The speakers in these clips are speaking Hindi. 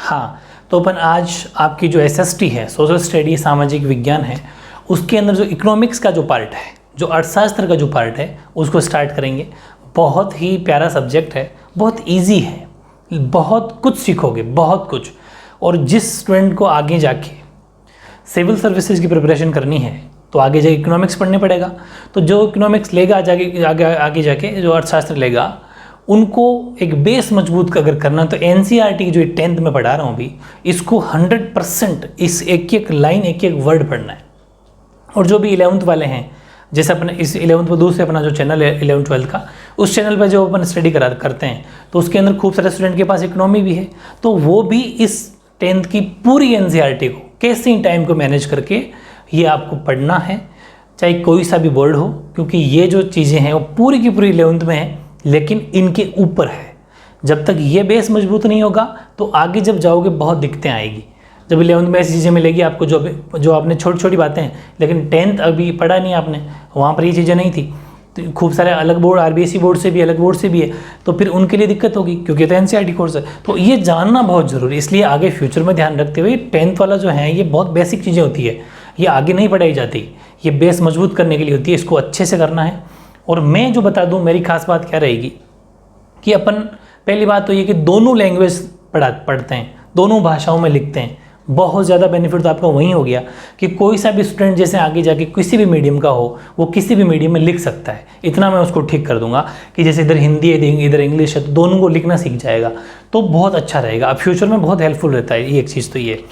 हाँ, तो अपन आज आपकी जो SST है, सोशल स्टडी सामाजिक विज्ञान है, उसके अंदर जो इकोनॉमिक्स का जो पार्ट है, जो अर्थशास्त्र का जो पार्ट है, उसको स्टार्ट करेंगे। बहुत ही प्यारा सब्जेक्ट है, बहुत इजी है, बहुत कुछ सीखोगे, बहुत कुछ। और जिस स्टूडेंट को आगे जाके सिविल सर्विसेज की प्रिपरेशन करनी है तो आगे जाके इकोनॉमिक्स पढ़ने पड़ेगा। तो जो इकोनॉमिक्स लेगा आगे जाके जो अर्थशास्त्र लेगा, उनको एक बेस मजबूत अगर करना, तो NCERT जो 10th में पढ़ा रहा हूँ अभी, इसको 100% इस एक एक लाइन एक एक वर्ड पढ़ना है। और जो भी 11th वाले हैं, जैसे अपने इस 11th पर दूसरे अपना जो चैनल है 11th-12th का, उस चैनल पर जो अपन स्टडी करते हैं, तो उसके अंदर खूब सारे स्टूडेंट के पास इकोनॉमी भी है, तो वो भी इस 10th की पूरी NCERT को कैसे टाइम को मैनेज करके ये आपको पढ़ना है, चाहे कोई सा भी बोर्ड हो, क्योंकि ये जो चीज़ें हैं वो पूरी की पूरी 11th में है, लेकिन इनके ऊपर है। जब तक ये बेस मजबूत नहीं होगा तो आगे जब जाओगे बहुत दिक्कतें आएगी। जब 11th में ऐसी चीज़ें मिलेगी आपको जो आपने छोटी छोटी बातें हैं, लेकिन 10th अभी पढ़ा नहीं आपने, वहाँ पर ये चीज़ें नहीं थी, तो खूब सारे अलग बोर्ड, RBSE बोर्ड से भी, अलग बोर्ड से भी है, तो फिर उनके लिए दिक्कत होगी, क्योंकि तो NCERT कोर्स है। तो ये जानना बहुत ज़रूरी, इसलिए आगे फ्यूचर में ध्यान रखते हुए 10th वाला जो है, ये बहुत बेसिक चीज़ें होती है, ये आगे नहीं पढ़ाई जाती, ये बेस मजबूत करने के लिए होती है, इसको अच्छे से करना है। और मैं जो बता दूँ, मेरी खास बात क्या रहेगी कि अपन पहली बात तो ये कि दोनों लैंग्वेज पढ़ते हैं, दोनों भाषाओं में लिखते हैं। बहुत ज़्यादा बेनिफिट तो आपको वहीं हो गया कि कोई सा भी स्टूडेंट जैसे आगे जाके किसी भी मीडियम का हो, वो किसी भी मीडियम में लिख सकता है। इतना मैं उसको ठीक कर दूंगा कि जैसे इधर हिंदी है, इधर इंग्लिश है, तो दोनों को लिखना सीख जाएगा, तो बहुत अच्छा रहेगा। अब फ्यूचर में बहुत हेल्पफुल रहता है ये एक चीज़ तो ये।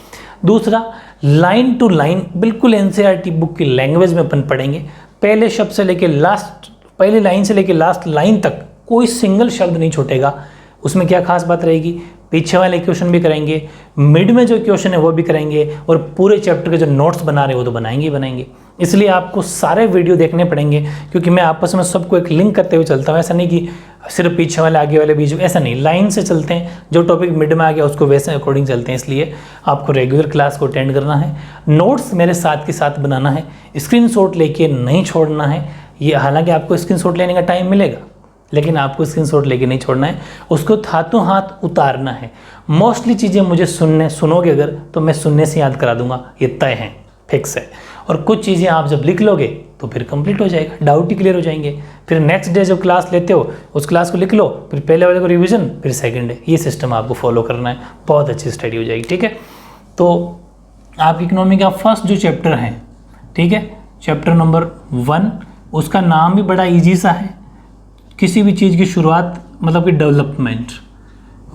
दूसरा, लाइन टू लाइन बिल्कुल NCERT बुक की लैंग्वेज में अपन पढ़ेंगे। पहले शब्द से लेके लास्ट, पहली लाइन से लेके लास्ट लाइन तक कोई सिंगल शब्द नहीं छूटेगा। उसमें क्या खास बात रहेगी, पीछे वाले क्वेश्चन भी करेंगे, मिड में जो क्वेश्चन है वो भी करेंगे, और पूरे चैप्टर के जो नोट्स बना रहे हो तो बनाएंगे ही बनाएंगे। इसलिए आपको सारे वीडियो देखने पड़ेंगे, क्योंकि मैं आपस में सबको एक लिंक करते हुए चलता हूँ। ऐसा नहीं कि सिर्फ पीछे वाले आगे वाले बीच, ऐसा नहीं, लाइन से चलते हैं। जो टॉपिक मिड में आ गया उसको वैसे अकॉर्डिंग चलते हैं। इसलिए आपको रेगुलर क्लास को अटेंड करना है, नोट्स मेरे साथ के साथ बनाना है, स्क्रीनशॉट लेके नहीं छोड़ना है। ये हालांकि आपको स्क्रीनशॉट लेने का टाइम मिलेगा, लेकिन आपको स्क्रीनशॉट लेके नहीं छोड़ना है, उसको हाथों हाथ उतारना है। मोस्टली चीज़ें मुझे सुनोगे अगर, तो मैं सुनने से याद करा दूंगा, ये तय है, फिक्स है। और कुछ चीज़ें आप जब लिख लोगे तो फिर कंप्लीट हो जाएगा, डाउट ही क्लियर हो जाएंगे। फिर नेक्स्ट डे जब क्लास लेते हो, उस क्लास को लिख लो, फिर पहले वाले को रिवीजन, फिर सेकंड डे। ये सिस्टम आपको फॉलो करना है, बहुत अच्छी स्टडी हो जाएगी। ठीक है, तो आप इकोनॉमी का फर्स्ट जो चैप्टर है, ठीक है, चैप्टर नंबर 1, उसका नाम भी बड़ा ईजी सा है। किसी भी चीज़ की शुरुआत मतलब कि डेवलपमेंट,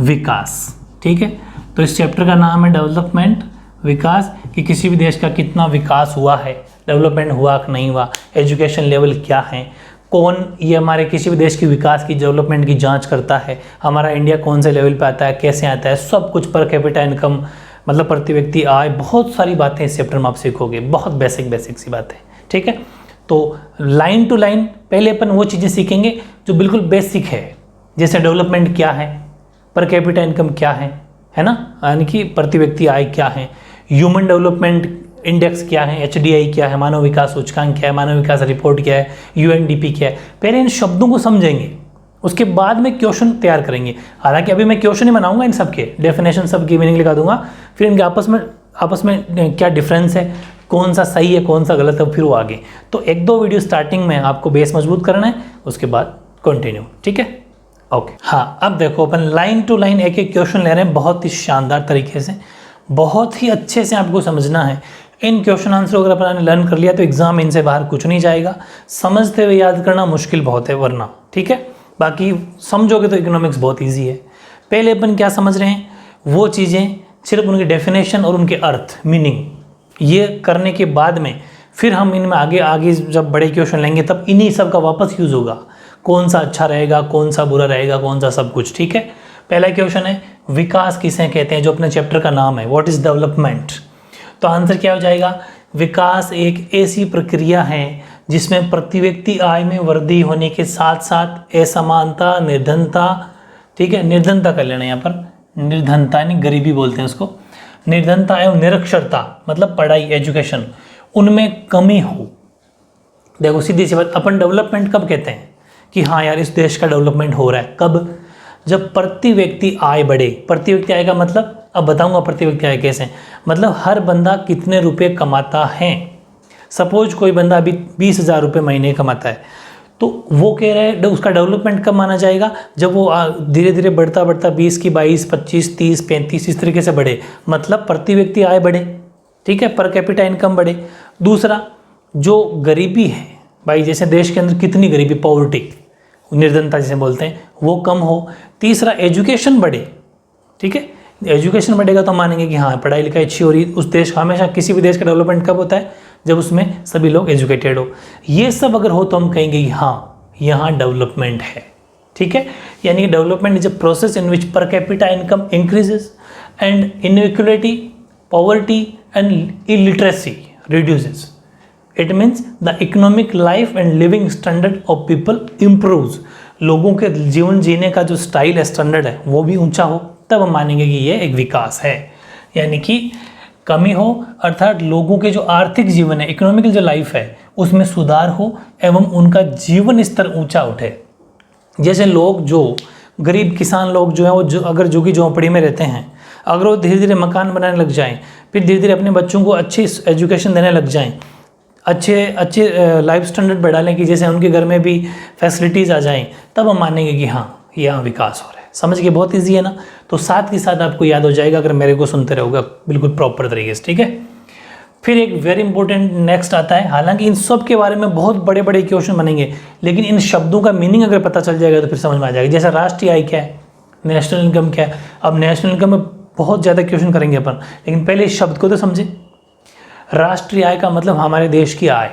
विकास। ठीक है, तो इस चैप्टर का नाम है डेवलपमेंट, विकास, कि किसी भी देश का कितना विकास हुआ है, डेवलपमेंट हुआ कि नहीं हुआ, एजुकेशन लेवल क्या है, कौन ये हमारे किसी भी देश की विकास की, डेवलपमेंट की जांच करता है, हमारा इंडिया कौन से लेवल पे आता है, कैसे आता है, सब कुछ, पर कैपिटा इनकम मतलब प्रति व्यक्ति आय, बहुत सारी बातें इस चैप्टर में आप सीखोगे, बहुत बेसिक सी बातें। ठीक है, तो लाइन टू लाइन पहले अपन वो चीज़ें सीखेंगे जो बिल्कुल बेसिक है, जैसे डेवलपमेंट क्या है, पर कैपिटा इनकम क्या है ना, यानी कि प्रति व्यक्ति आय क्या है, ह्यूमन डेवलपमेंट इंडेक्स क्या है, HDI क्या है, मानव विकास सूचकांक क्या है, मानव विकास रिपोर्ट क्या है, UNDP क्या है। पहले इन शब्दों को समझेंगे, उसके बाद में क्वेश्चन तैयार करेंगे। हालांकि अभी मैं क्वेश्चन ही बनाऊंगा, इन सब के डेफिनेशन, सब की मीनिंग लिखा दूंगा, फिर इनके आपस में क्या डिफरेंस है, कौन सा सही है कौन सा गलत है, फिर वो आगे। तो 1-2 वीडियो स्टार्टिंग में आपको बेस मजबूत करना है, उसके बाद कंटिन्यू। ठीक है, ओके। हाँ, अब देखो अपन लाइन टू लाइन एक एक क्वेश्चन ले रहे हैं, बहुत ही शानदार तरीके से, बहुत ही अच्छे से आपको समझना है। इन क्वेश्चन आंसर अगर अपन लर्न कर लिया तो एग्जाम इनसे बाहर कुछ नहीं जाएगा। समझते हुए याद करना मुश्किल बहुत है वरना। ठीक है, बाकी समझोगे तो इकोनॉमिक्स बहुत ईजी है। पहले अपन क्या समझ रहे हैं, वो चीज़ें सिर्फ उनकी डेफिनेशन और उनके अर्थ, मीनिंग, ये करने के बाद में फिर हम इनमें आगे जब बड़े क्वेश्चन लेंगे तब इन्हीं सब का वापस यूज़ होगा, कौन सा अच्छा रहेगा, कौन सा बुरा रहेगा, कौन सा सब कुछ। ठीक है, पहला क्वेश्चन है विकास किसे कहते हैं, जो अपने चैप्टर का नाम है, व्हाट इज डेवलपमेंट। तो आंसर क्या हो जाएगा, विकास एक ऐसी प्रक्रिया है जिसमें प्रति व्यक्ति आय में वृद्धि होने के साथ साथ असमानता, निर्धनता, ठीक है, निर्धनता कर लेना यहाँ पर, निर्धनता यानी गरीबी बोलते हैं उसको, निर्धनता एवं निरक्षरता मतलब पढ़ाई, एजुकेशन, उनमें कमी हो। देखो सीधी सी बात, अपन डेवलपमेंट कब कहते हैं कि हाँ यार इस देश का डेवलपमेंट हो रहा है, कब, जब प्रति व्यक्ति आय बढ़े। प्रति व्यक्ति आय का मतलब अब बताऊंगा प्रति व्यक्ति आय कैसे, मतलब हर बंदा कितने रुपए कमाता है। सपोज कोई बंदा अभी 20,000 रुपये महीने कमाता है, तो वो कह रहा है उसका डेवलपमेंट कब माना जाएगा, जब वो धीरे धीरे बढ़ता बढ़ता 20 की 22, 25, 30, 35 इस तरीके से बढ़े, मतलब प्रति व्यक्ति आय बढ़े, ठीक है, पर कैपिटा इनकम बढ़े। दूसरा, जो गरीबी है भाई, जैसे देश के अंदर कितनी गरीबी, पॉवर्टी, निर्धनता जिसे बोलते हैं, वो कम हो। तीसरा, एजुकेशन बढ़े, ठीक है, एजुकेशन बढ़ेगा तो मानेंगे कि हाँ पढ़ाई लिखाई अच्छी हो रही। उस देश, हमेशा किसी भी देश का डेवलपमेंट कब होता है, जब उसमें सभी लोग एजुकेटेड हो। ये सब अगर हो तो हम कहेंगे कि हाँ यहाँ डेवलपमेंट है, ठीक है। यानी कि development is a process in विच पर capita income increases and inequality, poverty and illiteracy reduces. It means the economic life and living standard of people improves. लोगों के जीवन जीने का जो स्टाइल है, स्टैंडर्ड है, वो भी ऊंचा हो, तब हम मानेंगे कि ये एक विकास है। यानी कि कमी हो अर्थात लोगों के जो आर्थिक जीवन है, इकोनॉमिकल जो लाइफ है, उसमें सुधार हो एवं उनका जीवन स्तर ऊंचा उठे। जैसे लोग जो गरीब किसान लोग जो हैं, वो अगर झुग्गी झोंपड़ी में रहते हैं, अगर वो धीरे धीरे मकान बनाने लग जाएं, फिर धीरे धीरे अपने बच्चों को अच्छी एजुकेशन देने लग जाएं, अच्छे लाइफ स्टैंडर्ड बढ़ा लें कि जैसे उनके घर में भी फैसिलिटीज़ आ जाएं, तब हम मानेंगे कि हाँ यहाँ विकास हो रहा है। समझ के बहुत ईजी है ना। तो साथ के साथ आपको याद हो जाएगा अगर मेरे को सुनते रहोगे बिल्कुल प्रॉपर तरीके से, ठीक है। फिर एक वेरी इंपॉर्टेंट नेक्स्ट आता है, हालांकि इन सब के बारे में बहुत बड़े बड़े क्वेश्चन बनेंगे, लेकिन इन शब्दों का मीनिंग अगर पता चल जाएगा तो फिर समझ में आ जाएगा। जैसे राष्ट्रीय आय क्या है, नेशनल इनकम क्या है। अब नेशनल इनकम में बहुत ज़्यादा क्वेश्चन करेंगे अपन, लेकिन पहले इस शब्द को तो समझे। राष्ट्रीय आय का मतलब हमारे देश की आय।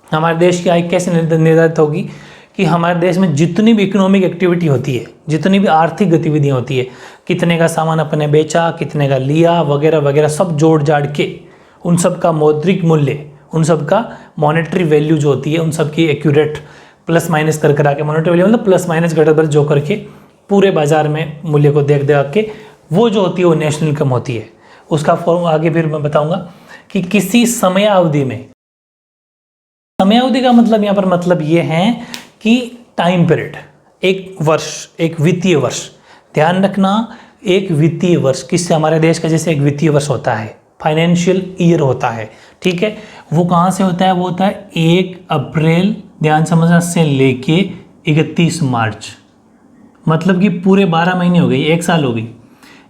हमारे देश की आय कैसे निर्धारित होगी कि हमारे देश में जितनी भी इकोनॉमिक एक्टिविटी होती है, जितनी भी आर्थिक गतिविधियाँ होती है, कितने का सामान अपने बेचा, कितने का लिया, वगैरह वगैरह, सब जोड़ जाड़ के उन सब का मौद्रिक मूल्य, उन सब का मॉनेटरी वैल्यू जो होती है, उन सब की एक्यूरेट प्लस माइनस कर करा के, मॉनेटरी वैल्यू मतलब प्लस माइनस घटाकर जो करके पूरे बाजार में मूल्य को देख देख के वो जो होती है वो नेशनल इनकम होती है। उसका फॉर्म आगे फिर मैं बताऊंगा कि किसी समयावधि में, समयावधि का मतलब यहाँ पर मतलब ये है कि टाइम पीरियड, एक वर्ष, एक वित्तीय वर्ष। ध्यान रखना, एक वित्तीय वर्ष किससे, हमारे देश का जैसे एक वित्तीय वर्ष होता है, फाइनेंशियल ईयर होता है, ठीक है। वो कहाँ से होता है, वो होता है 1 अप्रैल, ध्यान समझना, से लेके 31 मार्च, मतलब कि पूरे 12 महीने हो गई, 1 साल हो गई।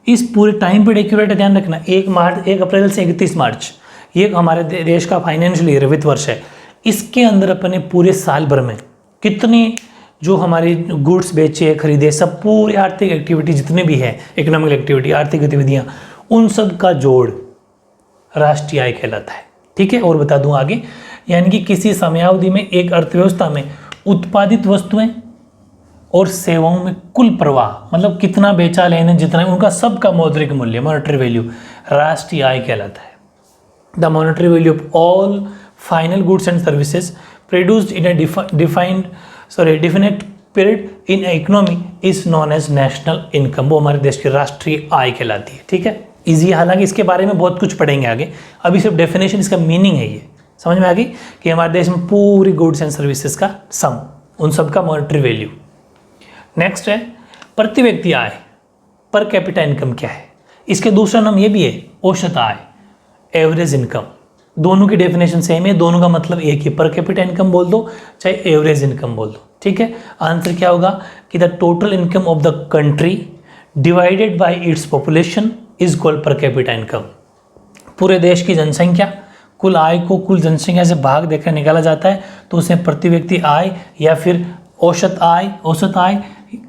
इस पूरे टाइम पीरियड एक्यूरेट ध्यान रखना, 1 अप्रैल से 31 मार्च, ये हमारे देश का फाइनेंशियल ईयर वित्त वर्ष है। इसके अंदर अपने पूरे साल भर में कितनी जो हमारी गुड्स बेचे खरीदे, सब पूरी आर्थिक एक्टिविटी जितने भी है, इकोनॉमिकल एक्टिविटी, आर्थिक गतिविधियाँ, उन सब का जोड़ राष्ट्रीय आय कहलाता है, ठीक है। और बता दूं आगे, यानी कि किसी समयावधि में एक अर्थव्यवस्था में उत्पादित वस्तुएं और सेवाओं में कुल प्रवाह, मतलब कितना बेचा लेने, जितना उनका सबका मौद्रिक मूल्य, मॉनेटरी वैल्यू, राष्ट्रीय आय कहलाता है। The monetary value of all final goods and services produced in a definite period in economy is known as national income, वो हमारे देश की राष्ट्रीय आय कहलाती है, ठीक है। इजी, हालांकि इसके बारे में बहुत कुछ पढ़ेंगे आगे, अभी सिर्फ डेफिनेशन, इसका मीनिंग है ये समझ में आ गई कि हमारे देश में पूरी गुड्स एंड सर्विसेज का सम, उन सब का मॉनेटरी वैल्यू। नेक्स्ट है प्रति व्यक्ति आय, पर कैपिटा इनकम क्या है। इसके दूसरा नाम ये भी है औसत आय, एवरेज इनकम। दोनों की डेफिनेशन सेम है, दोनों का मतलब एक ही, पर कैपिटा इनकम बोल दो चाहे एवरेज इनकम बोल दो, ठीक है। आंसर क्या होगा कि the total income of the country divided by its population is called पर कैपिटा इनकम। पूरे देश की जनसंख्या, कुल आय को कुल जनसंख्या से भाग देकर निकाला जाता है, तो उसे प्रति व्यक्ति आय या फिर औसत आय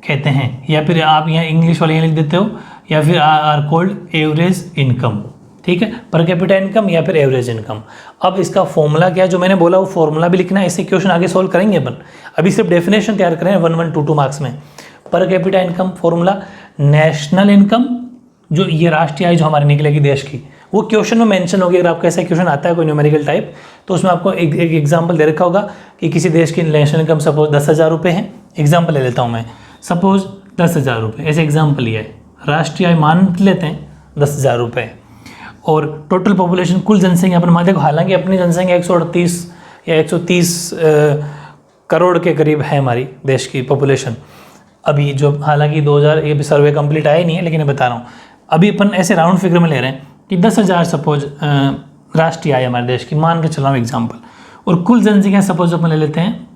कहते हैं, या फिर आप यहाँ इंग्लिश वाले लिख देते हो, या फिर आर कॉल्ड एवरेज इनकम, ठीक है। पर कैपिटा इनकम या फिर एवरेज इनकम। अब इसका फॉर्मूला क्या है, जो मैंने बोला वो फॉर्मूला भी लिखना है, ऐसे क्वेश्चन आगे सोल्व करेंगे अपन, अभी सिर्फ डेफिनेशन तैयार करें 1122 मार्क्स में। पर capita income formula, national income, जो ये राष्ट्रीय आय जो हमारे निकलेगी देश की, वो क्वेश्चन में मेंशन होगी। अगर आपको ऐसा क्वेश्चन आता है कोई न्यूमेरिकल टाइप, तो उसमें आपको एक एग्जाम्पल दे रखा होगा कि किसी देश की नेशनल इनकम सपोज 10,000 रुपये है, एग्जाम्पल ले लेता हूँ मैं, सपोज 10,000 रुपये, ऐसे एग्जाम्पल ही है, राष्ट्रीय आय मान लेते हैं 10,000 रुपये, और टोटल पॉपुलेशन, कुल जनसंख्या अपन मान, देखो हालांकि अपनी जनसंख्या 138 या 130 करोड़ के करीब है हमारी देश की पॉपुलेशन अभी, जो हालांकि 2000 ये भी सर्वे कंप्लीट आया नहीं है, लेकिन मैं बता रहा हूँ अभी अपन ऐसे राउंड फिगर में ले रहे हैं कि 10,000 सपोज राष्ट्रीय आय हमारे देश की, मान के चल रहा हूँ एग्जाम्पल, और कुल जनसंख्या सपोज अपन ले लेते हैं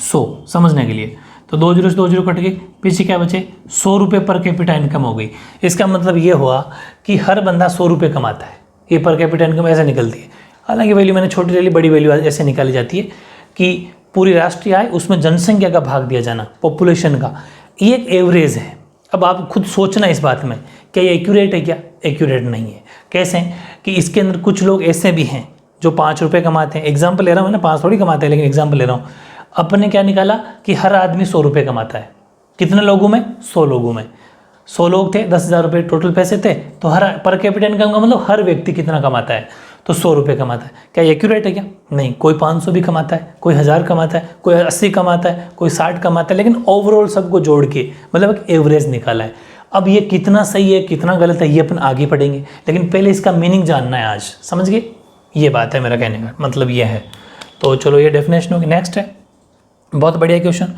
100 समझने के लिए, तो 2 जीरो से 2 जीरो कट गए, पीछे क्या बचे 100 रुपये पर कैपिटा इनकम हो गई। इसका मतलब ये हुआ कि हर बंदा 100 रुपये कमाता है, ये पर कैपिटा इनकम ऐसे निकलती है। हालांकि वैल्यू मैंने छोटी ले ली, बड़ी वैल्यू ऐसे निकाली जाती है कि पूरी राष्ट्रीय आय उसमें जनसंख्या का भाग दिया जाना, पॉपुलेशन का, ये एक एवरेज है। अब आप खुद सोचना इस बात में, क्या ये एक्यूरेट है? क्या एक्यूरेट नहीं है। कैसे कि इसके अंदर कुछ लोग ऐसे भी हैं जो 5 रुपये कमाते हैं, एग्जाम्पल ले रहा हूँ ना, 5 थोड़ी कमाते हैं, लेकिन एग्जाम्पल ले रहा हूँ। अपने क्या निकाला कि हर आदमी 100 रुपये कमाता है। कितने लोगों में? 100 लोगों में। 100 लोग थे, 10,000 रुपये टोटल पैसे थे, तो हर पर कैपिटा इनकम का मतलब हर व्यक्ति कितना कमाता है? तो 100 रुपये कमाता है। क्या एक्यूरेट है? क्या नहीं। कोई 500 भी कमाता है, कोई 1000 कमाता है, कोई 80 कमाता है, कोई 60 कमाता है, लेकिन ओवरऑल सबको जोड़ के मतलब एक एवरेज निकाला है। अब ये कितना सही है कितना गलत है ये अपन आगे पढ़ेंगे, लेकिन पहले इसका मीनिंग जानना है। आज समझ गए? ये बात है मेरा कहने का मतलब ये है। तो चलो ये डेफिनेशन होगी। नेक्स्ट है, बहुत बढ़िया क्वेश्चन,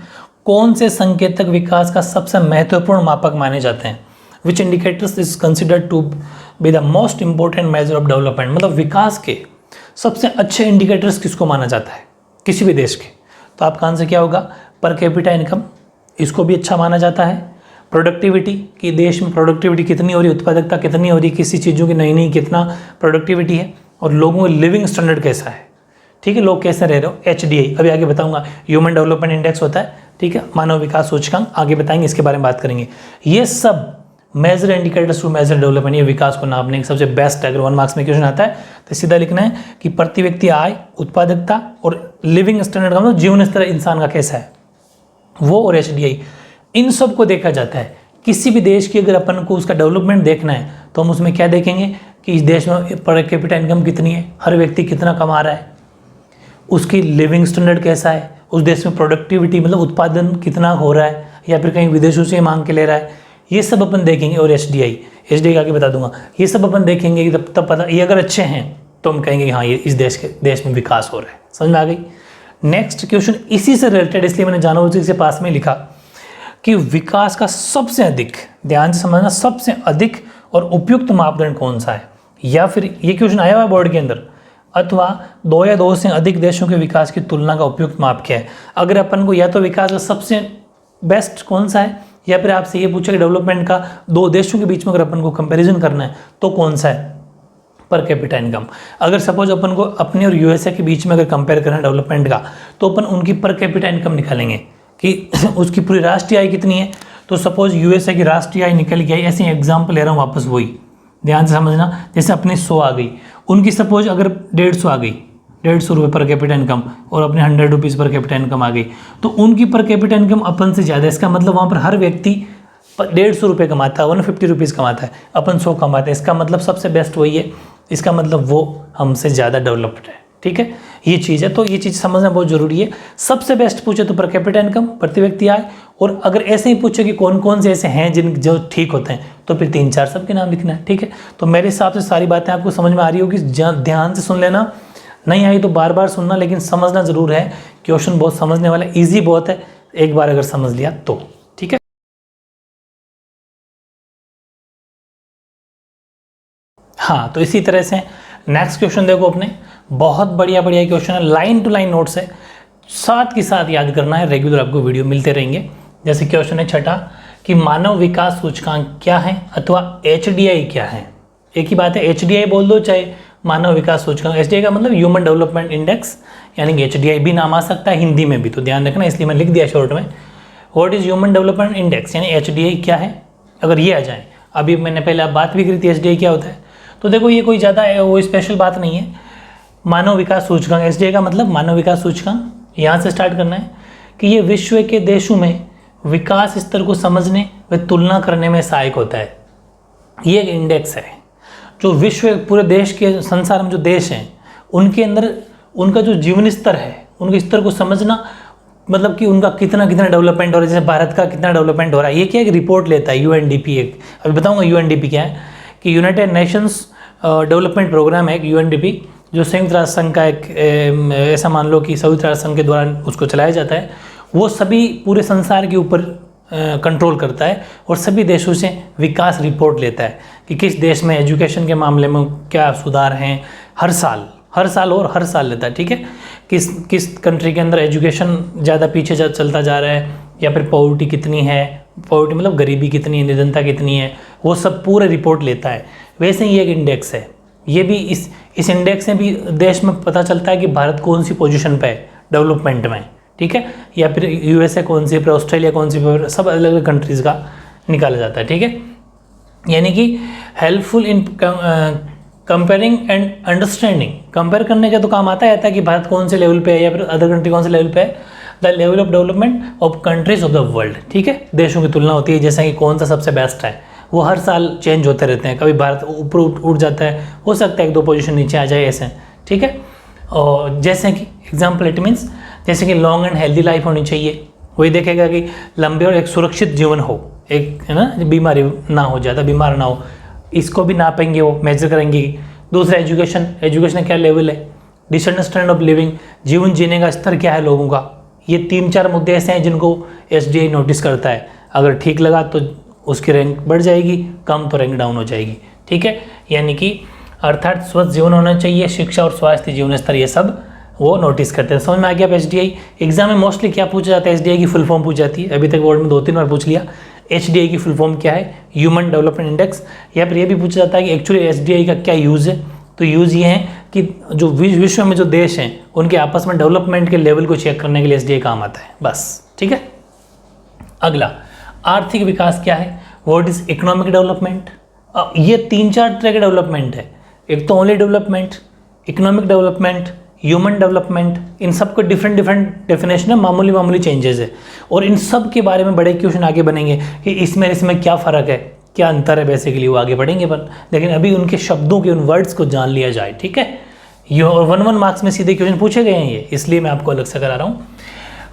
कौन से संकेतक विकास का सबसे महत्वपूर्ण मापक माने जाते हैं? Which indicators is considered to be the most important measure of development? मतलब विकास के सबसे अच्छे इंडिकेटर्स किसको माना जाता है किसी भी देश के? तो आपका आंसर क्या होगा? पर कैपिटा इनकम, इसको भी अच्छा माना जाता है। प्रोडक्टिविटी, कि देश में प्रोडक्टिविटी कितनी हो रही है, उत्पादकता कितनी हो रही है, किसी चीज़ों की नई नई कितना प्रोडक्टिविटी है, और लोगों का लिविंग स्टैंडर्ड कैसा है, ठीक है, लोग कैसे रह रहे हो। HDI अभी आगे बताऊंगा, ह्यूमन डेवलपमेंट इंडेक्स होता है, ठीक है, मानव विकास सूचकांक, आगे बताएंगे, इसके बारे में बात करेंगे। ये सब major indicators to measure development, ये विकास को नापने का सबसे बेस्ट है। अगर 1 मार्क्स में क्वेश्चन आता है तो सीधा लिखना है कि प्रति व्यक्ति आय, उत्पादकता और लिविंग स्टैंडर्ड का मतलब जीवन स्तर इंसान का कैसा है वो, और HDI, इन सब को देखा जाता है। किसी भी देश की अगर अपन को उसका डेवलपमेंट देखना है तो हम उसमें क्या देखेंगे कि इस देश में पर कैपिटा इनकम कितनी है, हर व्यक्ति कितना कमा रहा है, उसकी लिविंग स्टैंडर्ड कैसा है, उस देश में प्रोडक्टिविटी मतलब उत्पादन कितना हो रहा है, या फिर कहीं विदेशों से मांग के ले रहा है, ये सब अपन देखेंगे। और HDI का आगे बता दूंगा, ये सब अपन देखेंगे कि तब पता, ये अगर अच्छे हैं तो हम कहेंगे कि हाँ ये इस देश में विकास हो रहा है। समझ में आ गई? नेक्स्ट क्वेश्चन इसी से रिलेटेड, इसलिए मैंने जानबूझ के पास में लिखा कि विकास का सबसे अधिक, ध्यान से समझना, सबसे अधिक और उपयुक्त मापदंड कौन सा है? या फिर ये क्वेश्चन आया हुआ है बोर्ड के अंदर, अथवा 2 या 2 से अधिक देशों के विकास की तुलना का उपयुक्त माप क्या है? अगर अपन को या तो विकास का सबसे बेस्ट कौन सा है, या फिर आपसे ये पूछा कि डेवलपमेंट का 2 देशों के बीच में अगर अपन को कंपैरिजन करना है तो कौन सा है? पर कैपिटा इनकम। अगर सपोज अपन को अपने और USA के बीच में अगर कंपेयर करना है डेवलपमेंट का, तो अपन उनकी पर कैपिटा इनकम निकालेंगे कि उसकी पूरी राष्ट्रीय आय कितनी है। तो सपोज USA की राष्ट्रीय आय निकल गई, ऐसे ही एग्जाम्पल ले रहा हूँ वापस, वही ध्यान से समझना। जैसे अपनी 100 आ गई, उनकी सपोज अगर 150 आ गई, 150 रुपये पर कैपिटा इनकम, और अपने 100 रुपीज़ पर कैपिटा इनकम आ गई, तो उनकी पर कैपिटा इनकम अपन से ज़्यादा। इसका मतलब वहाँ पर हर व्यक्ति 150 रुपये कमाता है, 150 रुपीज़ कमाता है, अपन 100 कमाते हैं। इसका मतलब सबसे बेस्ट वही है, इसका मतलब वो हमसे ज़्यादा डेवलप्ड है। ठीक है, ये चीज़ है, तो ये चीज़ समझना बहुत ज़रूरी है। सबसे बेस्ट पूछे तो पर कैपिटा इनकम, प्रति व्यक्ति आय, और अगर ऐसे ही पूछे कि कौन कौन से ऐसे हैं जिन जो ठीक होते हैं, तो फिर 3-4 सबके नाम लिखना है। ठीक है, तो मेरे हिसाब से सारी बातें आपको समझ में आ रही होगी, ध्यान से सुन लेना, नहीं आई तो बार बार सुनना, लेकिन समझना ज़रूर है। क्वेश्चन बहुत समझने वाला, ईजी बहुत है, एक बार अगर समझ लिया तो। ठीक है, हाँ, तो इसी तरह से नेक्स्ट क्वेश्चन देखो अपने, बहुत बढ़िया बढ़िया क्वेश्चन है, लाइन टू लाइन नोट्स है, साथ के साथ याद करना है, रेगुलर आपको वीडियो मिलते रहेंगे। जैसे क्वेश्चन है छठा कि मानव विकास सूचकांक क्या है अथवा HDI क्या है। एक ही बात है, HDI बोल दो चाहे मानव विकास सूचकांक। HDI का मतलब ह्यूमन डेवलपमेंट इंडेक्स, यानी कि HDI भी नाम आ सकता है हिंदी में भी, तो ध्यान रखना, इसलिए मैं लिख दिया शॉर्ट में। What is human development index, यानी HDI क्या है। अगर ये आ जाए, अभी मैंने पहले आप बात भी करी थी HDI क्या होता है, तो देखो ये कोई ज़्यादा वो स्पेशल बात नहीं है। मानव विकास सूचकांक, HDI का मतलब मानव विकास सूचकांक, यहाँ से स्टार्ट करना है कि ये विश्व के देशों में विकास स्तर को समझने व तुलना करने में सहायक होता है। ये एक इंडेक्स है जो विश्व पूरे देश के, संसार में जो देश हैं उनके अंदर उनका जो जीवन स्तर है, उनके स्तर को समझना, मतलब कि उनका कितना कितना डेवलपमेंट हो रहा है। जैसे भारत का कितना डेवलपमेंट हो रहा है, ये क्या एक रिपोर्ट लेता है UNDP। एक अभी बताऊँगा UNDP क्या है, कि यूनाइटेड नेशंस डेवलपमेंट प्रोग्राम है, एक UNDP, जो संयुक्त राष्ट्र संघ का एक ऐसा मान लो कि संयुक्त राष्ट्र संघ के द्वारा उसको चलाया जाता है। वो सभी पूरे संसार के ऊपर कंट्रोल करता है और सभी देशों से विकास रिपोर्ट लेता है कि किस देश में एजुकेशन के मामले में क्या सुधार हैं। हर साल लेता है, ठीक है। किस कंट्री के अंदर एजुकेशन ज़्यादा पीछे चलता जा रहा है, या फिर पॉवर्टी कितनी है, पॉवर्टी मतलब गरीबी कितनी है, निर्धनता कितनी है, वो सब पूरे रिपोर्ट लेता है। वैसे ही एक इंडेक्स है, ये भी इस इंडेक्स में भी देश में पता चलता है कि भारत कौन सी पोजीशन पे है डेवलपमेंट में, ठीक है। या फिर यूएसए कौन सी पे, ऑस्ट्रेलिया कौन सी पे, सब अलग अलग कंट्रीज़ का निकाला जाता है, ठीक है। यानी कि helpful in comparing and understanding, compare करने का तो काम आता है कि भारत कौन से लेवल पे है या फिर अदर कंट्री कौन से लेवल पे है। The level of development of countries of the world, ठीक है। देशों की तुलना होती है, जैसा कि कौन सा सबसे बेस्ट है, वो हर साल चेंज होते रहते हैं। कभी भारत ऊपर उठ जाता है, हो सकता है 1-2 पोजीशन नीचे आ जाए, ऐसे, ठीक है। और जैसे कि एग्जाम्पल इट मीन्स, जैसे कि लॉन्ग एंड हेल्दी लाइफ होनी चाहिए, वही देखेगा कि लंबे और एक सुरक्षित जीवन हो, एक है ना, बीमारी ना हो, ज़्यादा बीमार ना हो, इसको भी नापेंगे, वो मेजर करेंगे। दूसरा एजुकेशन क्या लेवल है, डिसेंट स्टैंडर्ड ऑफ लिविंग, जीवन जीने का स्तर क्या है लोगों का। ये 3-4 मुद्दे ऐसे हैं जिनको SDI नोटिस करता है। अगर ठीक लगा तो उसकी रैंक बढ़ जाएगी, कम तो रैंक डाउन हो जाएगी, ठीक है। यानी कि अर्थात स्वस्थ जीवन होना चाहिए, शिक्षा और स्वास्थ्य, जीवन स्तर, ये सब वो नोटिस करते हैं। समझ में आ गया। अब SDI एग्जाम में मोस्टली क्या पूछा जाता है, SDI की फुल फॉर्म पूछ जाती है। अभी तक बोर्ड में 2-3 बार पूछ लिया। HDI की फुल फॉर्म क्या है, ह्यूमन डेवलपमेंट इंडेक्स। या फिर ये भी पूछा जाता है कि एक्चुअली SDI का क्या यूज़ है। तो यूज़ ये है कि जो विश्व में जो देश हैं उनके आपस में डेवलपमेंट के लेवल को चेक करने के लिए SDI काम आता है, बस, ठीक है। अगला, आर्थिक विकास क्या है, व्हाट इज इकोनॉमिक डेवलपमेंट। ये 3-4 तरह के डेवलपमेंट है। एक तो only development, economic development, human development, इन सब को डिफरेंट डेफिनेशन है, मामूली चेंजेस है। और इन सब के बारे में बड़े क्वेश्चन आगे बनेंगे कि इसमें क्या फ़र्क है, क्या अंतर है, बेसिकली वो आगे बढ़ेंगे पर, लेकिन अभी उनके शब्दों के, उन वर्ड्स को जान लिया जाए, ठीक है। ये और 1 मार्क्स में सीधे क्वेश्चन पूछे गए हैं ये, इसलिए मैं आपको अलग से करा रहा हूँ।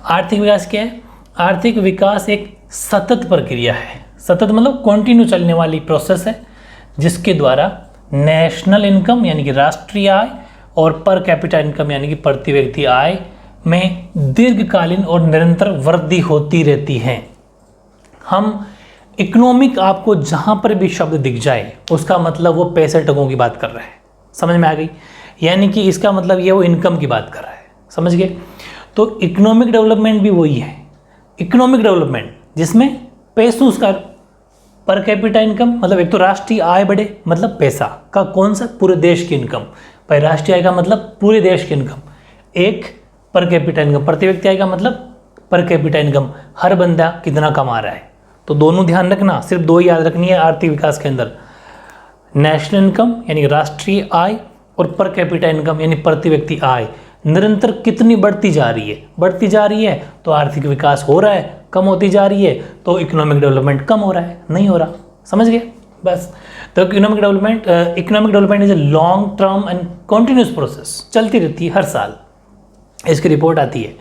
आर्थिक विकास क्या है, आर्थिक विकास एक सतत प्रक्रिया है। सतत मतलब कंटिन्यू चलने वाली प्रोसेस है, जिसके द्वारा नेशनल इनकम यानी कि राष्ट्रीय आय और पर कैपिटा इनकम यानी कि प्रति व्यक्ति आय में दीर्घकालीन और निरंतर वृद्धि होती रहती है। हम इकोनॉमिक, आपको जहां पर भी शब्द दिख जाए उसका मतलब वो पैसे टकों की बात कर रहा है, समझ में आ गई। यानी कि इसका मतलब ये वो इनकम की बात कर रहा है, समझ गए। तो इकोनॉमिक डेवलपमेंट भी वही है, इकोनॉमिक डेवलपमेंट जिसमें पैसों का पर कैपिटा इनकम, मतलब एक तो राष्ट्रीय आय बढ़े, मतलब पैसा का कौन सा, पूरे देश की इनकम। भाई राष्ट्रीय आय का मतलब पूरे देश की इनकम, एक पर कैपिटा इनकम, प्रति व्यक्ति आय का मतलब पर कैपिटा इनकम, हर बंदा कितना कमा रहा है। तो दोनों ध्यान रखना, सिर्फ 2 याद रखनी है आर्थिक विकास के अंदर, नेशनल इनकम यानी राष्ट्रीय आय और पर कैपिटा इनकम यानी प्रति व्यक्ति आय निरंतर कितनी बढ़ती जा रही है तो आर्थिक विकास हो रहा है, कम होती जा रही है तो इकोनॉमिक डेवलपमेंट कम हो रहा है, नहीं हो रहा, समझ गए बस। तो economic development is a long term and continuous process, चलती रहती है, हर साल इसकी रिपोर्ट आती है,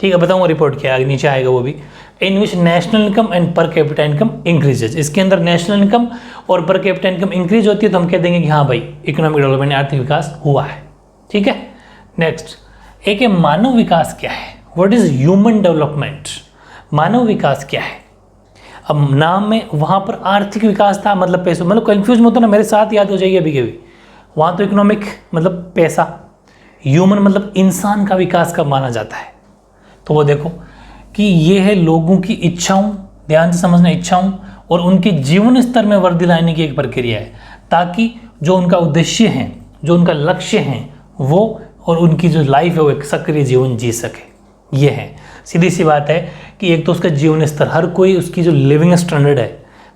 ठीक है। बताऊंगा रिपोर्ट क्या है, नीचे आएगा वो भी। In which national income and per capita income increases, इसके अंदर नेशनल इनकम और पर कैपिटा इनकम इंक्रीज होती है तो हम कह देंगे कि हाँ भाई इकोनॉमिक डेवलपमेंट, आर्थिक विकास हुआ है, ठीक है। नेक्स्ट एक है मानव विकास क्या है, व्हाट इज ह्यूमन डेवलपमेंट। मानव विकास क्या है, अब नाम में वहाँ पर आर्थिक विकास था मतलब पैसों, मतलब कंफ्यूज मत हो ना, मेरे साथ याद हो जाएगी अभी कभी। वहाँ तो इकोनॉमिक मतलब पैसा, ह्यूमन मतलब इंसान का विकास कब माना जाता है, तो वो देखो कि ये है लोगों की इच्छाओं, ध्यान से समझना, इच्छाओं और उनके जीवन स्तर में वृद्धि लाने की एक प्रक्रिया है, ताकि जो उनका उद्देश्य है, जो उनका लक्ष्य है, वो और उनकी जो लाइफ है वो एक सक्रिय जीवन जी सके। ये है सीधी सी बात है कि एक तो उसका जीवन स्तर, हर कोई उसकी जो लिविंग स्टैंडर्ड है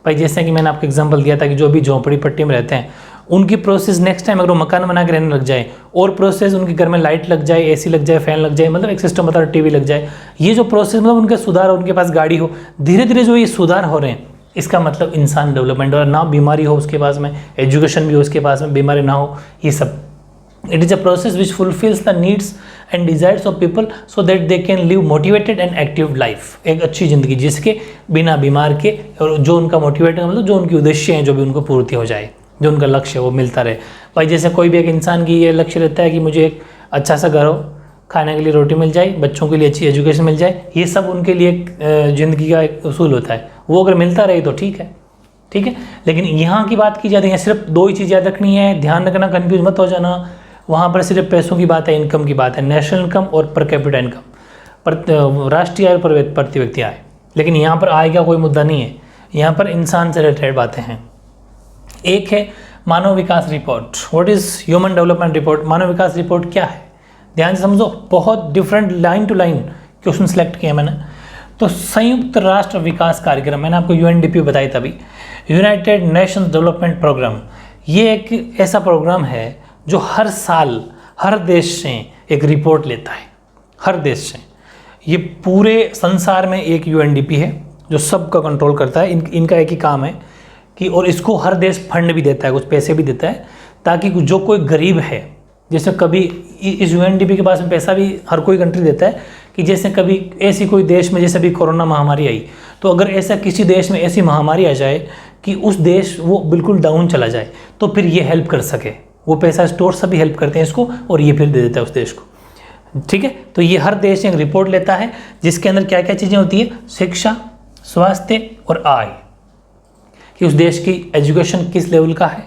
भाई, जैसे कि मैंने आपको एग्जांपल दिया था कि जो अभी झोंपड़ी पट्टी में रहते हैं उनकी प्रोसेस नेक्स्ट टाइम अगर वो मकान बना के रहने लग जाए और प्रोसेस उनके घर में लाइट लग जाए, AC लग जाए, फैन लग जाए, मतलब एक सिस्टम बता TV लग जाए, ये जो प्रोसेस मतलब उनका सुधार, उनके पास गाड़ी हो, धीरे धीरे जो ये सुधार हो रहे हैं, इसका मतलब इंसान डेवलपमेंट, और ना बीमारी हो उसके पास में, एजुकेशन भी हो उसके पास में, बीमारी ना हो, ये सब। It is a process which fulfils the needs and desires of people so that they can live motivated and active life, एक अच्छी ज़िंदगी जिसके बिना बीमार के, और जो उनका मोटिवेटेड मतलब जो उनके उद्देश्य हैं जो भी उनको पूर्ति हो जाए, जो उनका लक्ष्य है वो मिलता रहे। भाई जैसे कोई भी एक इंसान की ये लक्ष्य रहता है कि मुझे एक अच्छा सा घर हो, खाने के लिए रोटी मिल जाए, बच्चों के लिए अच्छी एजुकेशन मिल जाए, ये सब उनके लिए ज़िंदगी का एक उसूल होता है। वो अगर मिलता रहे तो ठीक है, ठीक है। लेकिन यहाँ की बात की जाती है, सिर्फ दो ही चीज़ याद रखनी है, ध्यान रखना, कन्फ्यूज मत हो जाना। वहाँ पर सिर्फ पैसों की बात है, इनकम की बात है, नेशनल इनकम और पर कैपिटा इनकम, पर राष्ट्रीय आय पर प्रति व्यक्ति आय। लेकिन यहाँ पर आय का कोई मुद्दा नहीं है, यहाँ पर इंसान से रिलेटेड बातें हैं। एक है मानव विकास report. What is human development report? मानव विकास रिपोर्ट क्या है, ध्यान से समझो। बहुत different line to line question select किए मैंने। तो संयुक्त राष्ट्र विकास कार्यक्रम, मैंने आपको यूएनडीपी बताई तभी, यूनाइटेड नेशंस डेवलपमेंट प्रोग्राम। ये एक ऐसा प्रोग्राम है जो हर साल हर देश से एक रिपोर्ट लेता है, हर देश से। ये पूरे संसार में एक यूएनडीपी है जो सबका कंट्रोल करता है। इनका एक ही काम है कि, और इसको हर देश फंड भी देता है, कुछ पैसे भी देता है, ताकि जो कोई गरीब है, जैसे कभी इस यूएनडीपी के पास में पैसा भी हर कोई कंट्री देता है कि जैसे कभी ऐसी कोई देश में, जैसे अभी कोरोना महामारी आई, तो अगर ऐसा किसी देश में ऐसी महामारी आ जाए कि उस देश वो बिल्कुल डाउन चला जाए, तो फिर ये हेल्प कर सके, वो पैसा स्टोर सभी हेल्प करते हैं इसको, और ये फिर दे देता है उस देश को, ठीक है। तो ये हर देश एक रिपोर्ट लेता है जिसके अंदर क्या क्या चीज़ें होती है, शिक्षा, स्वास्थ्य और आय, कि उस देश की एजुकेशन किस लेवल का है,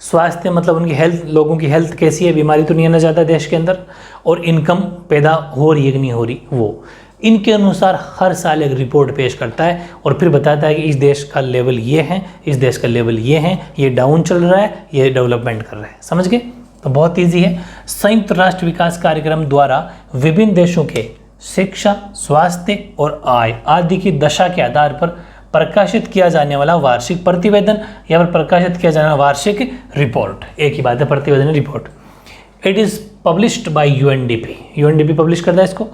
स्वास्थ्य मतलब उनकी हेल्थ, लोगों की हेल्थ कैसी है, बीमारी तो नहीं आना ज़्यादा देश के अंदर, और इनकम पैदा हो रही है कि नहीं हो रही, वो इनके अनुसार हर साल एक रिपोर्ट पेश करता है और फिर बताता है कि इस देश का लेवल ये है, इस देश का लेवल ये है, ये डाउन चल रहा है, ये डेवलपमेंट कर रहा है। समझ गए? तो बहुत ईजी है। संयुक्त राष्ट्र विकास कार्यक्रम द्वारा विभिन्न देशों के शिक्षा, स्वास्थ्य और आय आदि की दशा के आधार पर प्रकाशित किया जाने वाला वार्षिक प्रतिवेदन या फिर प्रकाशित किया जाने वाला वार्षिक रिपोर्ट, एक ही बात है, प्रतिवेदन report. It is published by UNDP, UNDP publish करता है इसको,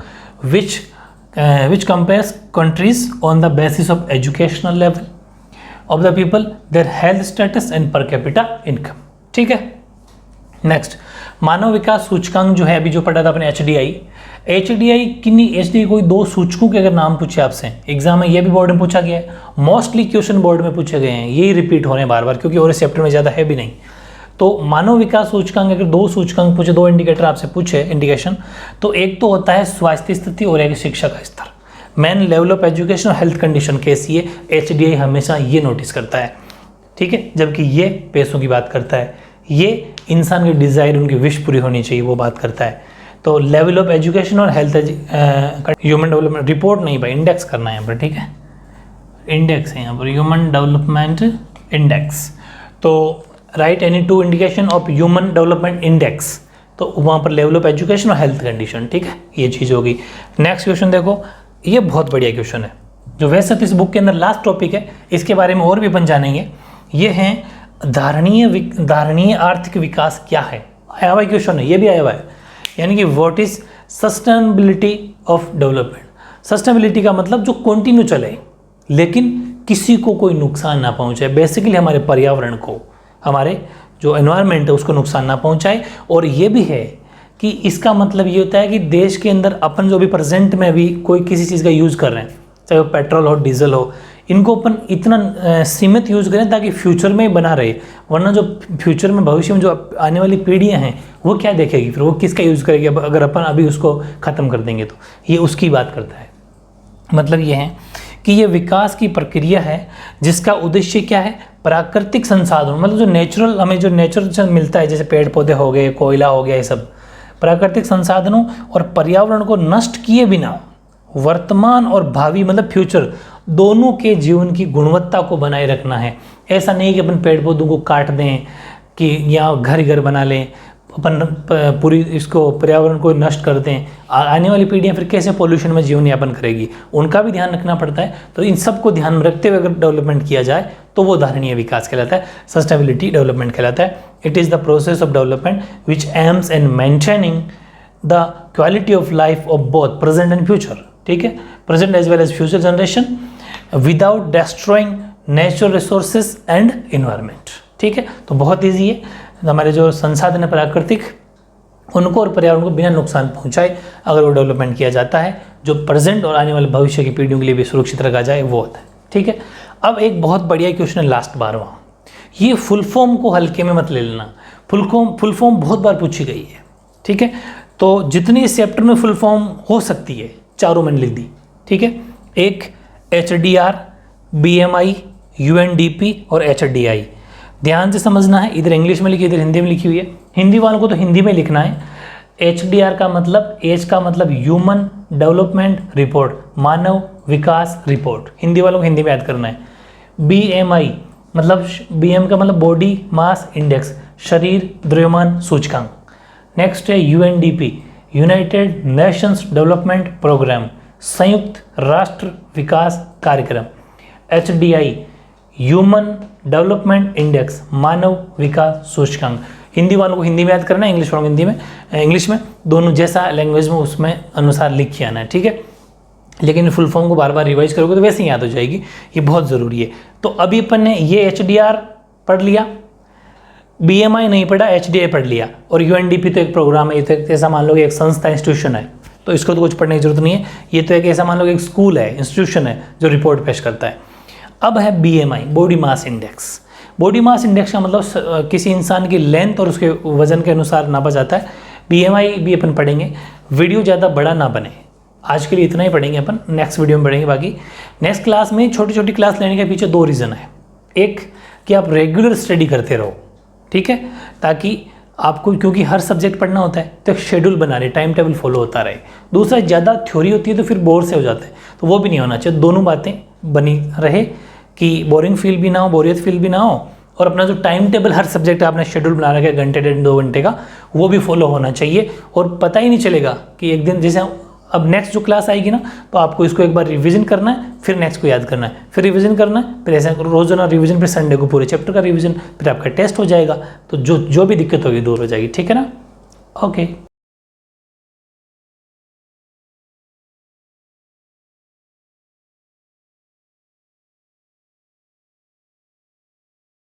which compares countries on the basis of educational level of the people, their health status and per capita income। ठीक है। नेक्स्ट, मानव विकास सूचकांक जो है, अभी जो पढ़ा था अपने एचडीआई किन्हीं, एचडीआई कोई दो सूचकों के अगर नाम पूछे आपसे एग्जाम में, ये भी बोर्ड में पूछा गया है, मोस्टली क्वेश्चन बोर्ड में पूछे गए हैं, यही रिपीट हो रहे हैं बार बार, क्योंकि और इस चैप्टर में ज़्यादा है भी नहीं। तो मानव विकास सूचकांक अगर दो सूचकांक पूछे, दो इंडिकेटर आपसे पूछे, इंडिकेशन, तो एक तो होता है स्वास्थ्य स्थिति और एक शिक्षा का स्तर, मैन लेवल ऑफ एजुकेशन और हेल्थ कंडीशन कैसी है, एचडीआई हमेशा ये नोटिस करता है, ठीक है। जबकि ये पैसों की बात करता है, ये इंसान की डिज़ायर, उनकी विश पूरी होनी चाहिए, वो बात करता है। तो लेवल ऑफ एजुकेशन और हेल्थ ह्यूमन डेवलपमेंट रिपोर्ट नहीं भाई, इंडेक्स करना है यहाँ पर, ठीक है, इंडेक्स है यहाँ पर, ह्यूमन डेवलपमेंट इंडेक्स। तो right any two indication of human development index, तो वहाँ पर लेवल ऑफ एजुकेशन और हेल्थ कंडीशन, ठीक है, ये चीज़ होगी। नेक्स्ट क्वेश्चन देखो, ये बहुत बढ़िया क्वेश्चन है, जो वैसे तो इस बुक के अंदर लास्ट टॉपिक है, इसके बारे में और भी अपन जानेंगे। ये है धारणीय आर्थिक विकास क्या है, आया हुआ क्वेश्चन है, ये भी आया हुआ है, यानी कि what is sustainability of development. Sustainability का मतलब जो कंटिन्यू चले लेकिन किसी को कोई नुकसान ना पहुंचाए, बेसिकली हमारे पर्यावरण को, हमारे जो एनवायरनमेंट है उसको नुकसान ना पहुंचाए। और ये भी है कि इसका मतलब ये होता है कि देश के अंदर अपन जो भी प्रेजेंट में भी कोई किसी चीज़ का यूज़ कर रहे हैं, चाहे वो पेट्रोल हो, डीजल हो, इनको अपन इतना सीमित यूज़ करें ताकि फ्यूचर में बना रहे, वरना जो फ्यूचर में, भविष्य में जो आने वाली पीढ़ियां हैं वो क्या देखेगी, फिर वो किसका यूज़ करेगी अगर अपन अभी उसको ख़त्म कर देंगे। तो ये उसकी बात करता है। मतलब ये है कि ये विकास की प्रक्रिया है जिसका उद्देश्य क्या है, प्राकृतिक संसाधन, मतलब जो नेचुरल, हमें जो नेचुरल मिलता है, जैसे पेड़ पौधे हो गए, कोयला हो गया, ये सब प्राकृतिक संसाधनों और पर्यावरण को नष्ट किए बिना वर्तमान और भावी, मतलब फ्यूचर, दोनों के जीवन की गुणवत्ता को बनाए रखना है। ऐसा नहीं कि अपन पेड़ पौधों को काट दें कि या घर बना लें, अपन पूरी इसको पर्यावरण को नष्ट कर दें, आने वाली पीढ़ियाँ फिर कैसे पोल्यूशन में जीवन यापन करेगी, उनका भी ध्यान रखना पड़ता है। तो इन सब को ध्यान में रखते हुए अगर डेवलपमेंट किया जाए तो वो धारणीय विकास कहलाता है, सस्टेनेबिलिटी डेवलपमेंट कहलाता है। It is the process of development which aims and maintaining the quality of life of both present and future, ठीक है, present as well as future generation, without destroying natural resources and environment, ठीक है। तो बहुत ईजी है, हमारे जो संसाधन है प्राकृतिक, उनको और पर्यावरण को बिना नुकसान पहुंचाए अगर वो डेवलपमेंट किया जाता है, जो प्रेजेंट और आने वाले भविष्य की पीढ़ियों के लिए भी सुरक्षित रखा जाए, वो होता है, ठीक है। अब एक बहुत बढ़िया क्वेश्चन है लास्ट 12वां, ये फुल फॉर्म को हल्के में मत ले लेना, फुल फॉर्म बहुत बार पूछी गई है, ठीक है। तो जितनी इस चैप्टर में फुल फॉर्म हो सकती है चारों मैंने लिख दी, ठीक है। एक HDR, BMI, UNDP और HDI। ध्यान से समझना है, इधर इंग्लिश में लिखी इधर हिंदी में लिखी हुई है। हिंदी वालों को तो हिंदी में लिखना है। HDR का मतलब, एच का मतलब ह्यूमन डेवलपमेंट रिपोर्ट, मानव विकास रिपोर्ट, हिंदी वालों को हिंदी में याद करना है। BMI मतलब, BM का मतलब बॉडी मास इंडेक्स, शरीर द्रव्यमान सूचकांक। नेक्स्ट है UNDP, United Nations Development Programme, संयुक्त राष्ट्र विकास कार्यक्रम। HDI, ह्यूमन डेवलपमेंट इंडेक्स, मानव विकास सूचकांक। हिंदी वालों को हिंदी में याद करना है, इंग्लिश वालों को हिंदी में, इंग्लिश में, दोनों जैसा लैंग्वेज में उसमें अनुसार लिख के आना है, ठीक है। लेकिन फुल फॉर्म को बार बार रिवाइज करोगे तो वैसे ही याद हो जाएगी, ये बहुत ज़रूरी है। तो अभी अपन ने ये HDR पढ़ लिया, BMI नहीं पढ़ा, HDI पढ़ लिया, और UNDP तो एक प्रोग्राम है, ये तो एक ऐसा मान लो कि एक संस्था इंस्टीट्यूशन है, तो इसको तो कुछ पढ़ने की जरूरत नहीं है। ये तो एक ऐसा मान लो कि एक स्कूल है, इंस्टीट्यूशन है जो रिपोर्ट पेश करता है। अब है BMI, body mass index. Body mass index का मतलब किसी इंसान की लेंथ और उसके वजन के अनुसार नापा जाता है। BMI भी अपन पढ़ेंगे, वीडियो ज़्यादा बड़ा ना बने, आज के लिए इतना ही पढ़ेंगे अपन, नेक्स्ट वीडियो में पढ़ेंगे बाकी। नेक्स्ट क्लास में छोटी छोटी क्लास लेने के पीछे दो रीज़न है। एक कि आप रेगुलर स्टडी करते रहो, ठीक है, ताकि आपको, क्योंकि हर सब्जेक्ट पढ़ना होता है तो एक शेड्यूल बना रहे, टाइम टेबल फॉलो होता रहे। दूसरा, ज़्यादा थ्योरी होती है तो फिर बोर से हो जाते हैं, तो वो भी नहीं होना चाहिए। दोनों बातें बनी रहे कि बोरिंग फील भी ना हो, बोरियत फील भी ना हो, और अपना जो टाइम टेबल हर सब्जेक्ट आपने शेड्यूल बना रखा है घंटे 1.5-2 घंटे का, वो भी फॉलो होना चाहिए। और पता ही नहीं चलेगा कि एक दिन, जैसे अब नेक्स्ट जो क्लास आएगी ना, तो आपको इसको एक बार रिवीजन करना है, फिर नेक्स्ट को याद करना है, फिर रिवीजन करना है, फिर ऐसा रोजाना रिवीजन, फिर संडे को पूरे चैप्टर का रिवीजन, फिर आपका टेस्ट हो जाएगा। तो जो भी दिक्कत होगी दूर हो जाएगी, ठीक है ना। ओके।